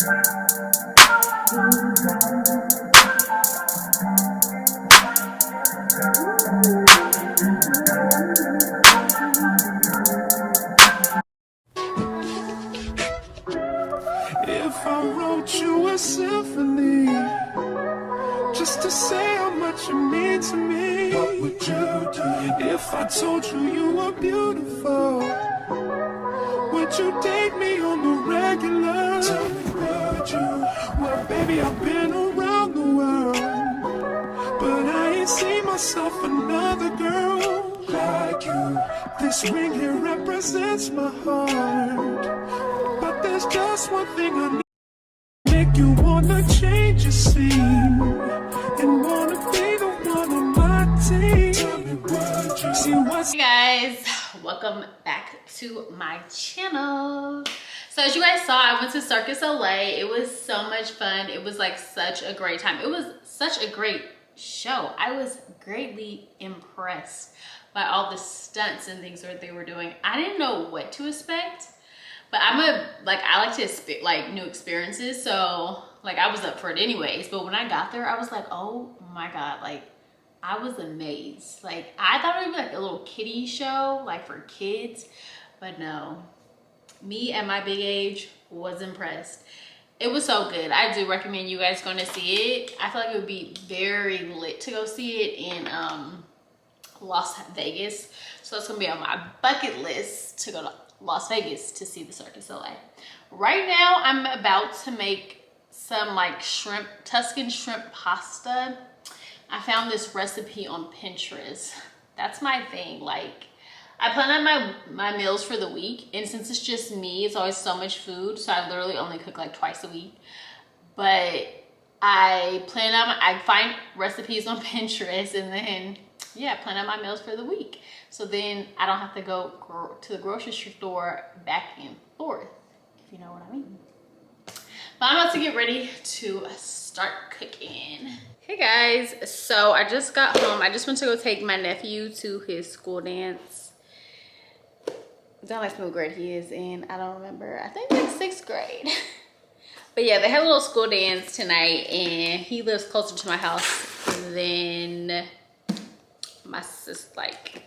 If I wrote you a symphony just to say how much you mean to me, what would you do? If I told you you were beautiful, would you date me on the regular? Tell me, would you? Well, baby, I've been around the world, but I ain't seen myself another girl like you. This ring here represents my heart, but there's just one thing I need. Make you wanna change your scene and wanna be the one on my team. Tell me, would you see what's... Hey guys, welcome back to my channel. So as you guys saw, I went to Circus de Soleil. It was so much fun. It was like such a great time. It was such a great show. I was greatly impressed by all the stunts and things that they were doing. I didn't know what to expect. But I like to new experiences, so like I was up for it anyways. But when I got there, I was like, oh my god, like I was amazed. Like I thought it would be like a little kiddie show, like for kids, but no. Me at my big age was impressed. It was so good. I do recommend you guys going to see it. I feel like it would be very lit to go see it in Las Vegas. So it's gonna be on my bucket list to go to Las Vegas to see the Circus de Soleil. Right now, I'm about to make some like Tuscan shrimp pasta. I found this recipe on Pinterest. That's my thing. Like, I plan on my meals for the week, and since it's just me, it's always so much food, so I literally only cook like twice a week. But I find recipes on Pinterest, and then yeah, plan out my meals for the week. So then I don't have to go to the grocery store back and forth, if you know what I mean. But I'm about to get ready to start cooking. Hey guys, so I just got home. I just went to go take my nephew to his school dance. I don't like what grade he is in, I don't remember. I think like 6th grade. But yeah, they had a little school dance tonight, and he lives closer to my house than my sister. Like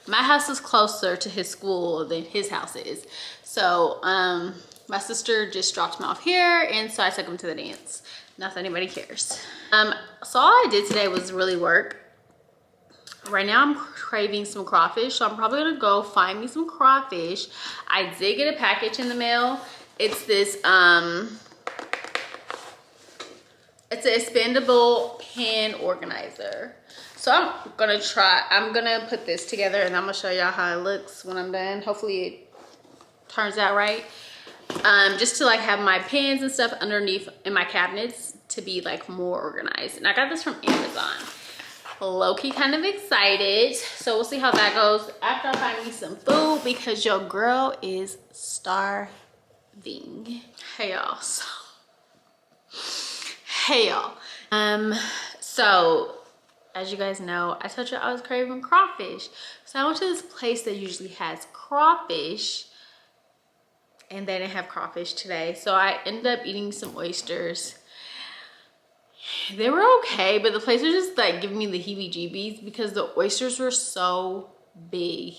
my house is closer to his school than his house is. So my sister just dropped him off here, and so I took him to the dance. Not that anybody cares. So all I did today was really work. Right now I'm craving some crawfish, so I'm probably gonna go find me some crawfish. I did get a package in the mail. It's this it's an expandable pen organizer. So I'm gonna put this together, and I'm gonna show y'all how it looks when I'm done. Hopefully it turns out right. Just to like have my pens and stuff underneath in my cabinets to be like more organized. And I got this from Amazon. Low-key kind of excited. So we'll see how that goes after I find me some food, because your girl is starving. Hey y'all. So as you guys know, I told you I was craving crawfish. So I went to this place that usually has crawfish, and they didn't have crawfish today. So I ended up eating some oysters. They were okay, but the place was just like giving me the heebie-jeebies because the oysters were so big.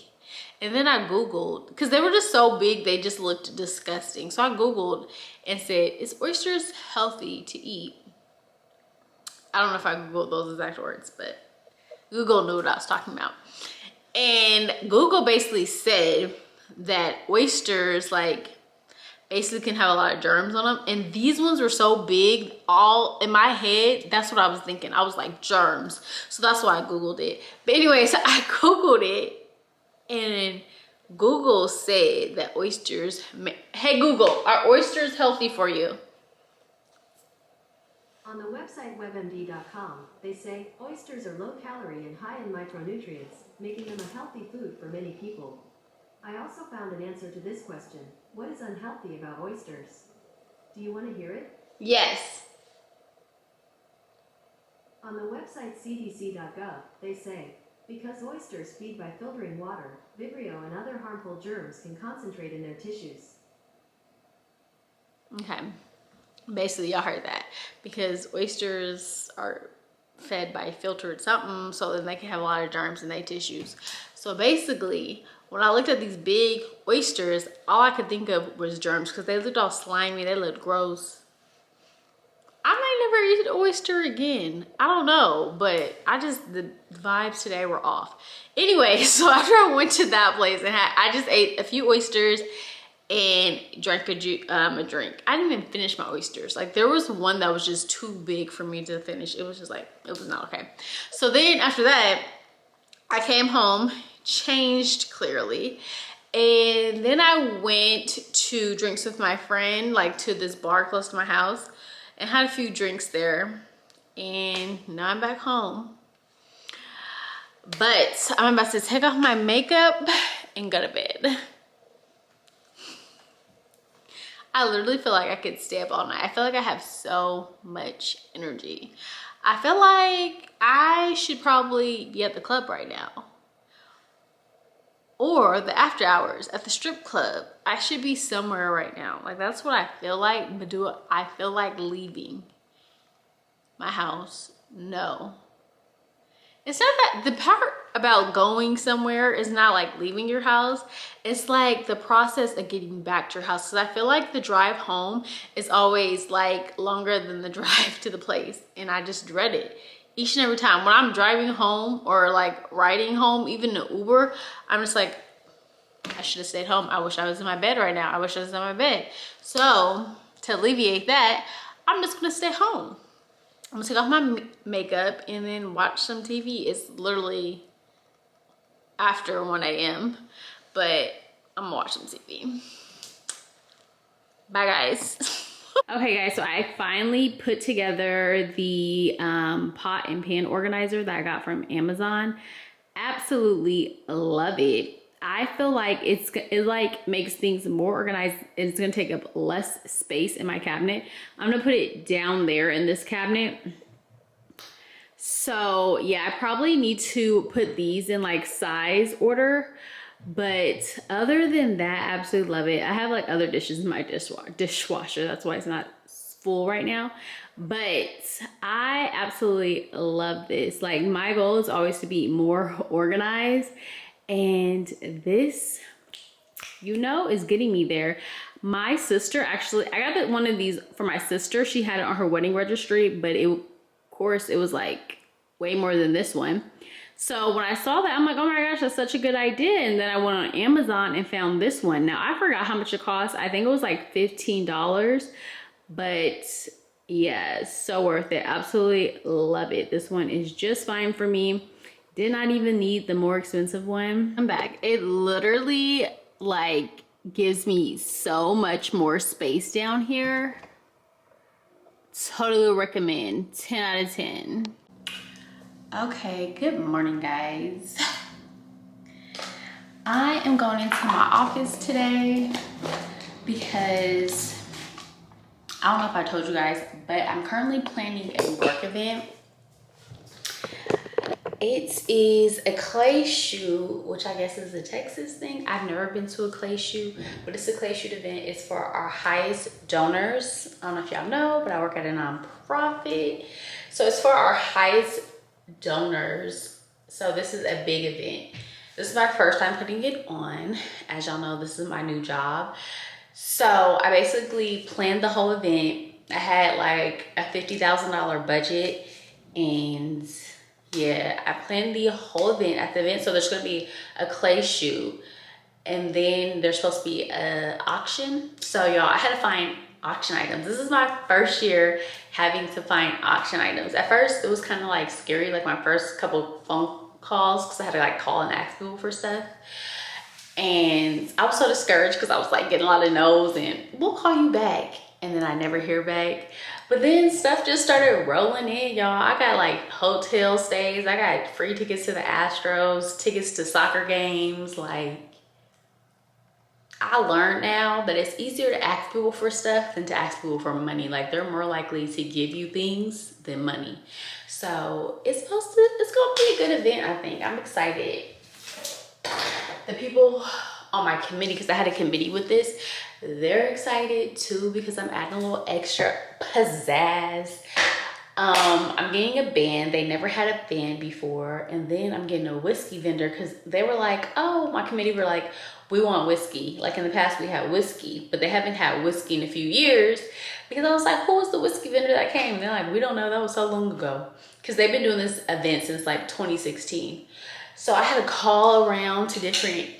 And then I Googled, because they were just so big, they just looked disgusting. So I Googled and said, is oysters healthy to eat? I don't know if I Googled those exact words, but Google knew what I was talking about. And Google basically said that oysters basically can have a lot of germs on them. And these ones were so big, all in my head, that's what I was thinking. I was like, germs. So that's why I Googled it. But anyways, I Googled it, and Google said that oysters, hey Google, are oysters healthy for you? On the website webmd.com, they say oysters are low calorie and high in micronutrients, making them a healthy food for many people. I also found an answer to this question. What is unhealthy about oysters? Do you want to hear it? Yes. On the website cdc.gov, they say, because oysters feed by filtering water, Vibrio and other harmful germs can concentrate in their tissues. Okay, basically y'all heard that, because oysters are fed by filtered something, so then they can have a lot of germs in their tissues. So basically, when I looked at these big oysters, all I could think of was germs, because they looked all slimy, they looked gross. I might never eat an oyster again. I don't know, but the vibes today were off. Anyway, so after I went to that place and I just ate a few oysters and drank a drink. I didn't even finish my oysters. Like, there was one that was just too big for me to finish. It was just like, it was not okay. So then after that, I came home, changed clearly, and then I went to drinks with my friend, like to this bar close to my house, and had a few drinks there. And now I'm back home. But I'm about to take off my makeup and go to bed. I literally feel like I could stay up all night. I feel like I have so much energy. I feel like I should probably be at the club right now. Or the after hours at the strip club. I should be somewhere right now. Like, that's what I feel like. But do I feel like leaving my house? No. It's not that, the part about going somewhere is not like leaving your house. It's like the process of getting back to your house. Because I feel like the drive home is always like longer than the drive to the place. And I just dread it. Each and every time when I'm driving home or like riding home, even the Uber, I'm just like, I should have stayed home. I wish I was in my bed right now. I wish I was in my bed. So to alleviate that, I'm just gonna stay home. I'm gonna take off my makeup and then watch some TV. It's literally after 1 a.m. but I'm gonna watch some TV. Bye, guys. Okay, guys, so I finally put together the pot and pan organizer that I got from Amazon. Absolutely love it. I feel like it like makes things more organized. It's gonna take up less space in my cabinet. I'm gonna put it down there in this cabinet. So yeah, I probably need to put these in like size order. But other than that, I absolutely love it. I have like other dishes in my dishwasher. That's why it's not full right now. But I absolutely love this. Like, my goal is always to be more organized. And this, you know, is getting me there. My sister actually, I got one of these for my sister. She had it on her wedding registry, but of course, it was like way more than this one. So when I saw that, I'm like, oh my gosh, that's such a good idea. And then I went on Amazon and found this one. Now, I forgot how much it cost. I think it was like $15. But yeah, so worth it. Absolutely love it. This one is just fine for me. Did not even need the more expensive one. I'm back. It literally like gives me so much more space down here. Totally recommend. 10 out of 10. Okay, good morning, guys. I am going into my office today because I don't know if I told you guys, but I'm currently planning a work event. It is a clay shoot, which I guess is a Texas thing. I've never been to a clay shoot, but it's a clay shoot event. It's for our highest donors. I don't know if y'all know, but I work at a nonprofit. So it's for our highest donors. So this is a big event. This is my first time putting it on. As y'all know, this is my new job. So I basically planned the whole event. I had like a $50,000 budget, and yeah, I planned the whole event at the event. So there's gonna be a clay shoot, and then there's supposed to be an auction. So y'all, I had to find auction items. This is my first year having to find auction items. At first, it was kind of like scary, like my first couple phone calls, because I had to like call and ask people for stuff. And I was so discouraged because I was like getting a lot of no's and we'll call you back. And then I never hear back. But then stuff just started rolling in, y'all. I got like hotel stays. I got free tickets to the Astros, tickets to soccer games. Like, I learned now that it's easier to ask people for stuff than to ask people for money. Like, they're more likely to give you things than money. So it's gonna be a good event, I think. I'm excited. The people on my committee, because I had a committee with this, they're excited too because I'm adding a little extra pizzazz. I'm getting a band. They never had a band before. And then I'm getting a whiskey vendor because they were like, oh, my committee were like, we want whiskey. Like in the past we had whiskey, but they haven't had whiskey in a few years, because I was like, who was the whiskey vendor that came? And they're like, we don't know, that was so long ago. Because they've been doing this event since like 2016. So I had to call around to different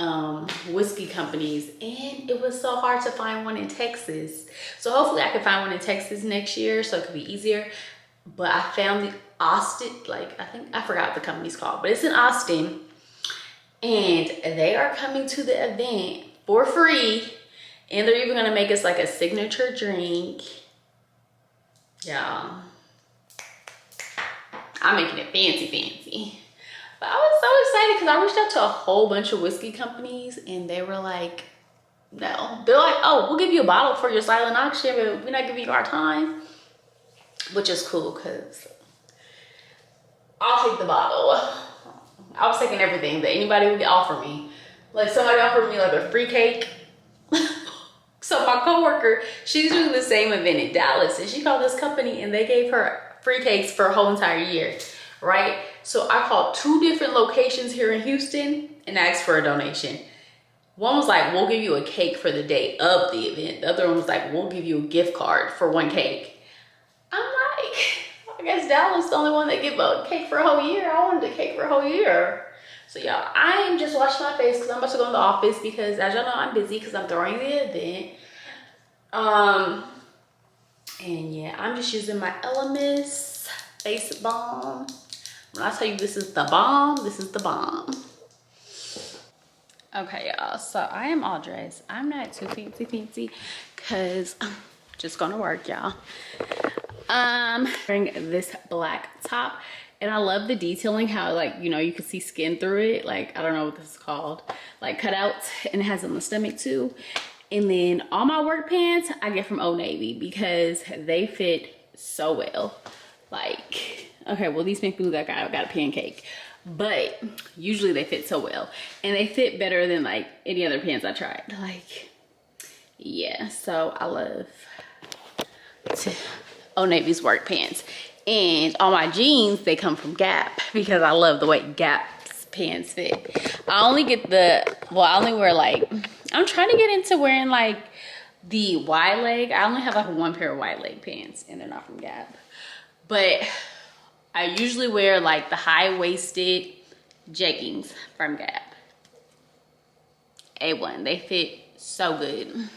whiskey companies, and it was so hard to find one in Texas. So hopefully I can find one in Texas next year so it could be easier. But I found the Austin, like I forgot what the company's called, but it's in Austin. And they are coming to the event for free. And they're even gonna make us like a signature drink. Yeah. I'm making it fancy. But I was so excited because I reached out to a whole bunch of whiskey companies and they were like, no. They're like, oh, we'll give you a bottle for your silent auction, but we're not giving you our time. Which is cool because I'll take the bottle. I was taking everything that anybody would offer me. Like somebody offered me like a free cake. So my coworker, she's doing the same event in Dallas, and she called this company and they gave her free cakes for a whole entire year, right? So I called 2 different locations here in Houston and asked for a donation. One was like, we'll give you a cake for the day of the event. The other one was like, we'll give you a gift card for 1 cake. I'm like, I guess Dallas the only one that give a cake for a whole year. I wanted a cake for a whole year. So y'all, I am just washing my face because I'm about to go in the office because as y'all know, I'm busy because I'm throwing the event. And yeah, I'm just using my Elemis face balm. When I tell you this is the bomb, this is the bomb. Okay, y'all, so I am all dressed. I'm not too fancy because I'm just gonna work, y'all. Wearing this black top, and I love the detailing, how like, you know, you can see skin through it. Like, I don't know what this is called, like cutouts, and it has on the stomach too. And then all my work pants I get from Old Navy because they fit so well. Like, okay, well these make me look like I got a pancake, but usually they fit so well, and they fit better than like any other pants I tried. Like, yeah, so I love Old Navy's work pants. And all my jeans, they come from Gap because I love the way Gap's pants fit. I only get I only wear like, I'm trying to get into wearing like the wide leg. I only have like 1 pair of wide leg pants and they're not from Gap. But I usually wear like the high-waisted jeggings from Gap. A1, they fit so good.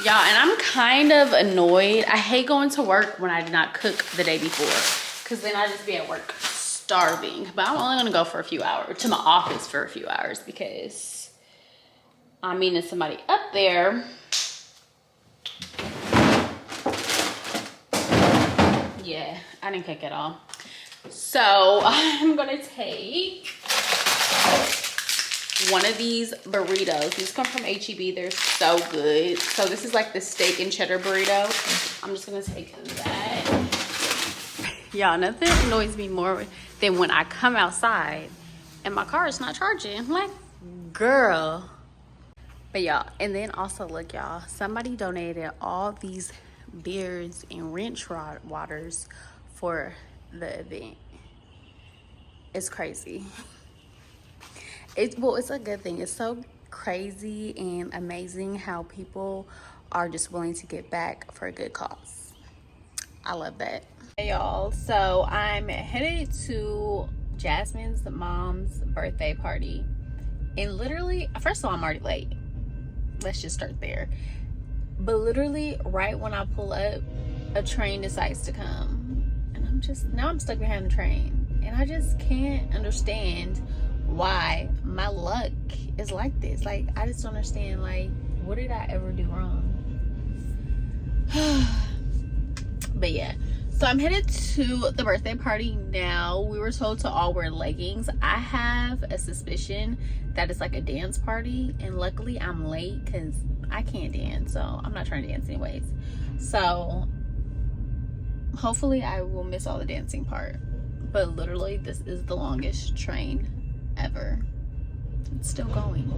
Y'all, and I'm kind of annoyed. I hate going to work when I did not cook the day before, because then I just be at work starving. But I'm only gonna go for a few hours, to my office for a few hours, because I'm meeting somebody up there. Yeah, I didn't cook at all. So I'm gonna take one of these burritos. These come from HEB. They're so good. So this is like the steak and cheddar burrito. I'm just gonna take that. Y'all, nothing annoys me more than when I come outside and my car is not charging. I'm like, girl. But y'all, and then also look, y'all, somebody donated all these beers and wrench rod waters for the event. It's crazy. Well, it's a good thing. It's so crazy and amazing how people are just willing to get back for a good cause. I love that. Hey y'all, so I'm headed to Jasmine's mom's birthday party, and literally, first of all, I'm already late. Let's just start there. But literally right when I pull up, a train decides to come, and now I'm stuck behind the train, and I just can't understand why my luck is like this. Like, I just don't understand, like, what did I ever do wrong? But yeah, so I'm headed to the birthday party now. We were told to all wear leggings. I have a suspicion that it's like a dance party, and luckily I'm late because I can't dance, so I'm not trying to dance anyways. So hopefully I will miss all the dancing part, But literally, this is the longest train ever. It's still going.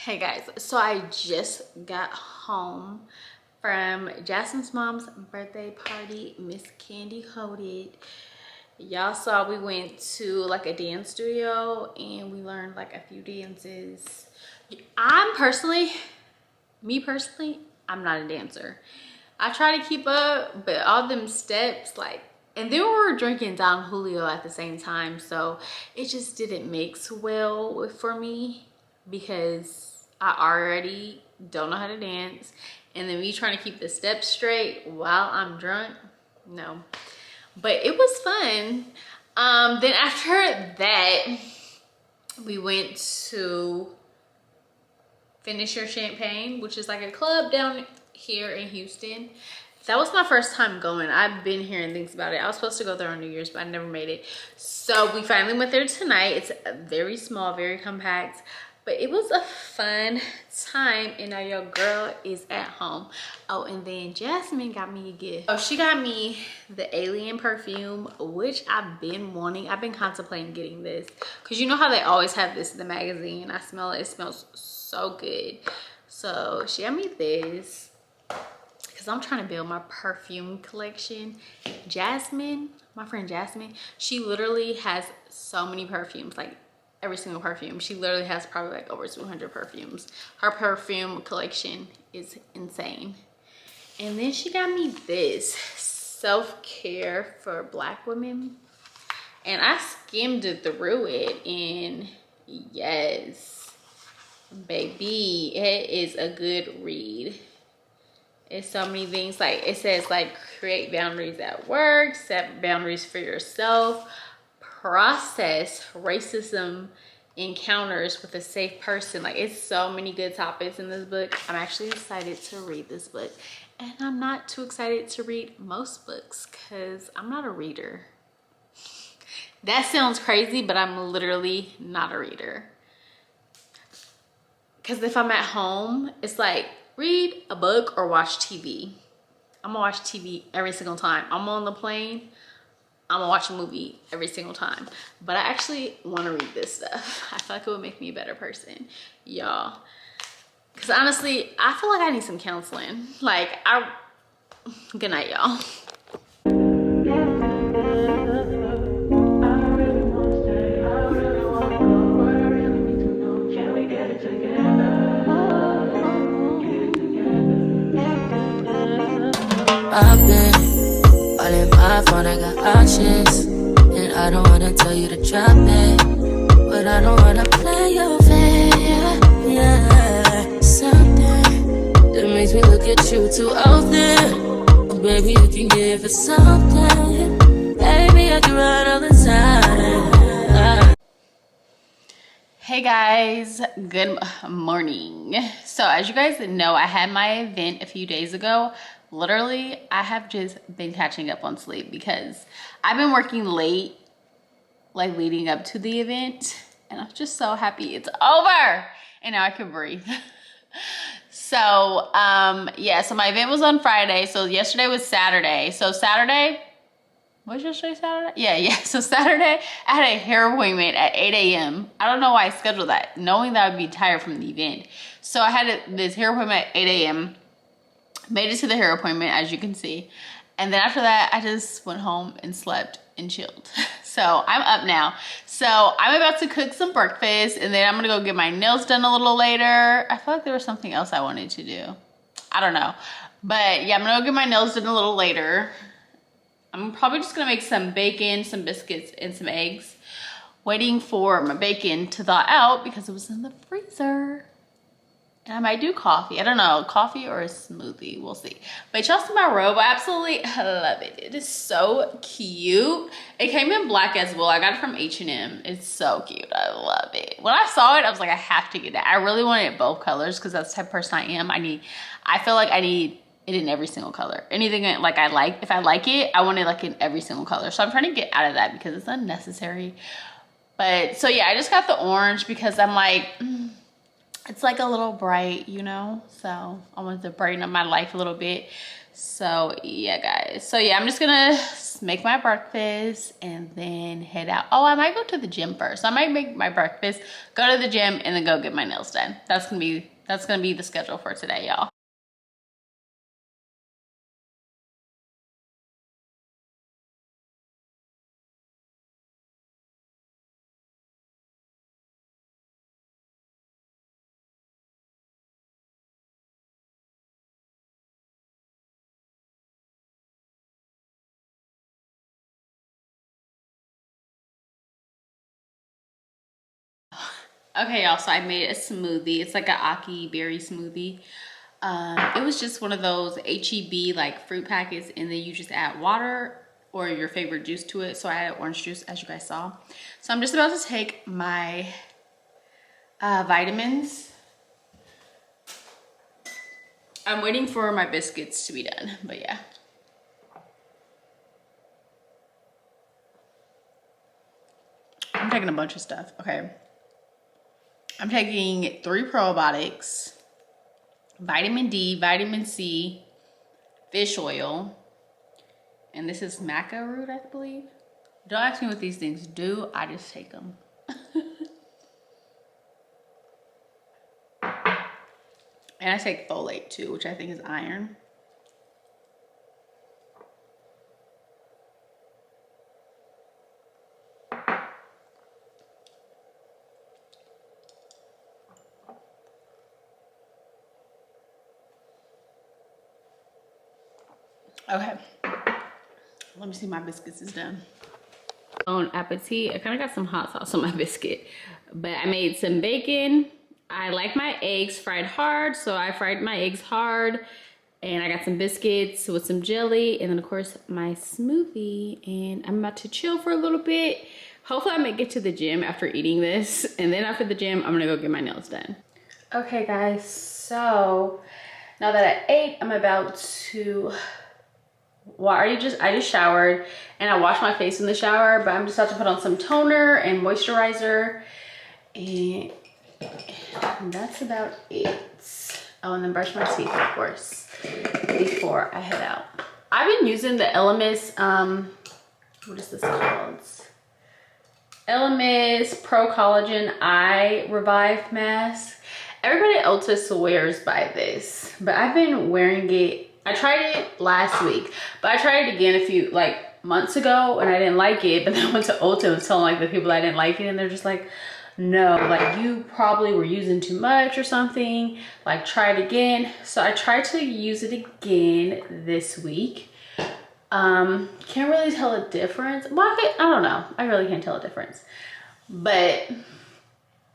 Hey guys, so I just got home from Jasmine's mom's birthday party. Miss Candy Coated. Y'all saw we went to like a dance studio and we learned like a few dances. I'm not a dancer. I try to keep up, but all them steps, like, and then we were drinking Don Julio at the same time, so it just didn't mix well for me because I already don't know how to dance, and then me trying to keep the steps straight while I'm drunk, no. But it was fun. Then after that, we went to Finish Your Champagne, which is like a club down here in Houston. That was my first time going. I've been hearing things about it. I was supposed to go there on New Year's, but I never made it. So we finally went there tonight. It's very small, very compact, but it was a fun time. And now your girl is at home. Oh, and then Jasmine got me a gift. Oh, she got me the Alien perfume, which I've been wanting. I've been contemplating getting this because you know how they always have this in the magazine. I smell it. It smells so good. So she got me this because I'm trying to build my perfume collection. Jasmine, my friend Jasmine, she literally has so many perfumes, like every single perfume. She literally has probably like over 200 perfumes. Her perfume collection is insane. And then she got me this self-care for Black women. And I skimmed through it, and yes, baby, it is a good read. It's so many things. Like it says, like, create boundaries at work, set boundaries for yourself, process racism encounters with a safe person. Like, it's so many good topics in this book. I'm actually excited to read this book, and I'm not too excited to read most books because I'm not a reader. That sounds crazy, but I'm literally not a reader. Because if I'm at home, it's like read a book or watch TV. I'm gonna watch TV every single time. I'm on the plane, I'm gonna watch a movie every single time. But I actually want to read this stuff. I feel like it would make me a better person, y'all. Because honestly, I feel like I need some counseling. Like, good night, y'all. I've been all in my phone, I got options, and I don't wanna tell you to drop it, but I don't wanna play your fair. Yeah, something that makes me look at you too often. Oh, baby, you can give it something. Baby, I can run all the time. Hey guys, good morning. So as you guys know, I had my event a few days ago. Literally, I have just been catching up on sleep because I've been working late, like leading up to the event, and I'm just so happy it's over and now I can breathe. So yeah, so my event was on Friday, so yesterday was Saturday. So Saturday Was yesterday Saturday? Yeah. So Saturday, I had a hair appointment at 8 a.m. I don't know why I scheduled that, knowing that I would be tired from the event. So I had this hair appointment at 8 a.m. Made it to the hair appointment, as you can see. And then after that, I just went home and slept and chilled. So I'm up now. So I'm about to cook some breakfast, and then I'm gonna go get my nails done a little later. I feel like there was something else I wanted to do. I don't know. But yeah, I'm gonna go get my nails done a little later. I'm probably just gonna make some bacon, some biscuits, and some eggs. Waiting for my bacon to thaw out because it was in the freezer. And I might do coffee. I don't know, coffee or a smoothie, we'll see. But y'all see my robe, I absolutely love it. It is so cute. It came in black as well. I got it from H&M. It's so cute, I love it. When I saw it, I was like, I have to get it. I really wanted both colors because that's the type of person I am. I feel like I need it in every single color. Anything like I like, if I like it, I want it like in every single color. So I'm trying to get out of that because it's unnecessary. But so yeah, I just got the orange because I'm like, it's like a little bright, you know? So I wanted to brighten up my life a little bit. So yeah, guys. So yeah, I'm just gonna make my breakfast and then head out. Oh, I might go to the gym first. I might make my breakfast, go to the gym, and then go get my nails done. That's gonna be the schedule for today, y'all. Okay, y'all, so I made a smoothie. It's like an Aki berry smoothie. It was just one of those HEB like fruit packets, and then you just add water or your favorite juice to it. So I added orange juice, as you guys saw. So I'm just about to take my vitamins. I'm waiting for my biscuits to be done, but yeah. I'm taking a bunch of stuff, okay. I'm taking 3 probiotics, vitamin D, vitamin C, fish oil, and this is maca root, I believe. Don't ask me what these things do, I just take them. And I take folate too, which I think is iron. Okay, let me see, my biscuits is done. Bon appetit. I kind of got some hot sauce on my biscuit, but I made some bacon. I like my eggs fried hard, so I fried my eggs hard, and I got some biscuits with some jelly, and then of course my smoothie, and I'm about to chill for a little bit. Hopefully I may get to the gym after eating this, and then after the gym, I'm gonna go get my nails done. Okay guys, so now that I ate, I'm about to, well, I just showered and I washed my face in the shower, but I'm just about to put on some toner and moisturizer, and that's about it. Oh, and then brush my teeth, of course, before I head out. I've been using the Elemis, what is this called? Elemis Pro Collagen Eye Revive Mask. Everybody else swears by this, but I've been wearing it. I tried it last week, but I tried it again a few months ago and I didn't like it. But then I went to Ulta and was telling the people I didn't like it, and they're just like, no, you probably were using too much or something. Try it again. So I tried to use it again this week. Can't really tell a difference. Well, I don't know. I really can't tell a difference. But I'm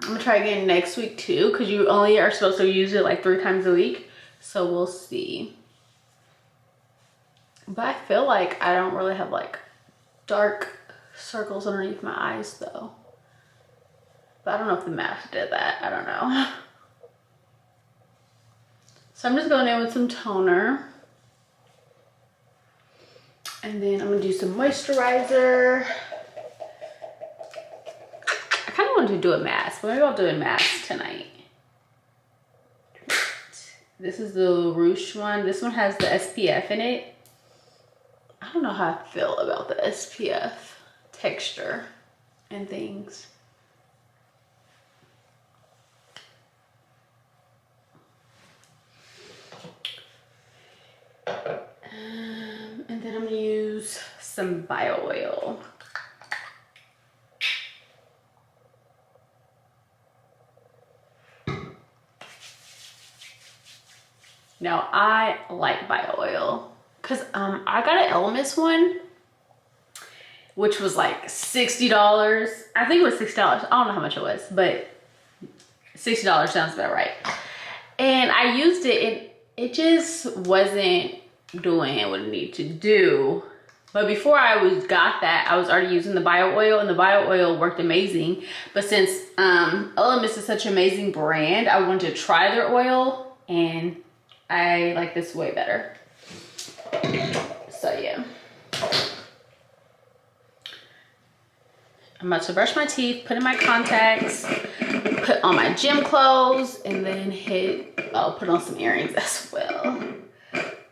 gonna try again next week too, because you only are supposed to use it 3 times a week. So we'll see. But I feel like I don't really have dark circles underneath my eyes though. But I don't know if the mask did that. I don't know. So I'm just going in with some toner. And then I'm gonna do some moisturizer. I kind of wanted to do a mask, but maybe I'll do a mask tonight. This is the Rouge one. This one has the SPF in it. I don't know how I feel about the SPF texture and things. And then I'm gonna use some bio oil. Now I like bio oil because I got an Elemis one, which was like $60. I think it was $60. I don't know how much it was, but $60 sounds about right. And I used it, and it just wasn't doing what it needed to do. But before I got that, I was already using the bio oil, and the bio oil worked amazing. But since Elemis is such an amazing brand, I wanted to try their oil, and I like this way better. So yeah. I'm about to brush my teeth, put in my contacts, put on my gym clothes, and then put on some earrings as well.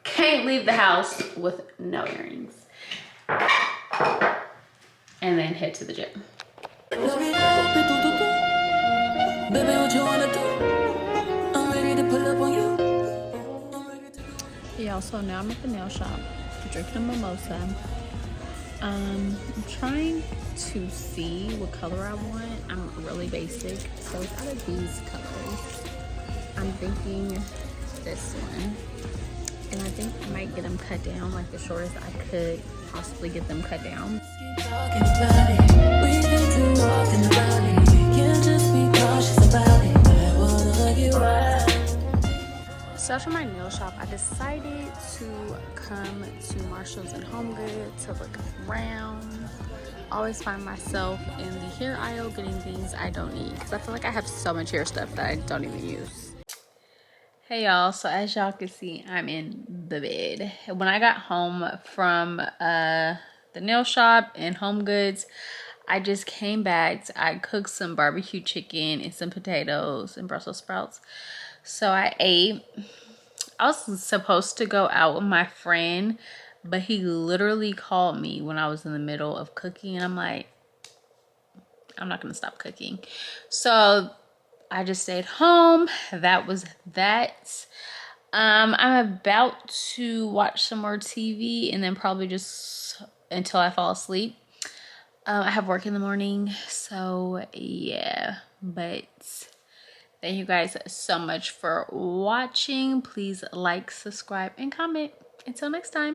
Can't leave the house with no earrings. And then head to the gym. Baby, what you wanna do? I'm ready to pull up on you. Yeah, so now I'm at the nail shop, drinking a mimosa. I'm trying to see what color I want. I'm really basic, so it's out of these colors. I'm thinking this one. And I think I might get them cut down, like the shortest I could possibly get them cut down. So after my nail shop, I decided to come to Marshall's and Home Goods to look around. I always find myself in the hair aisle getting things I don't need, because I feel like I have so much hair stuff that I don't even use. Hey y'all, so as y'all can see, I'm in the bed. When I got home from the nail shop and Home Goods, I just came back. I cooked some barbecue chicken and some potatoes and Brussels sprouts. So I ate. I was supposed to go out with my friend, but he literally called me when I was in the middle of cooking, and I'm like, I'm not gonna stop cooking. So I just stayed home. That was that. I'm about to watch some more TV and then probably just until I fall asleep. I have work in the morning, so yeah. But thank you guys so much for watching. Please like, subscribe, and comment. Until next time.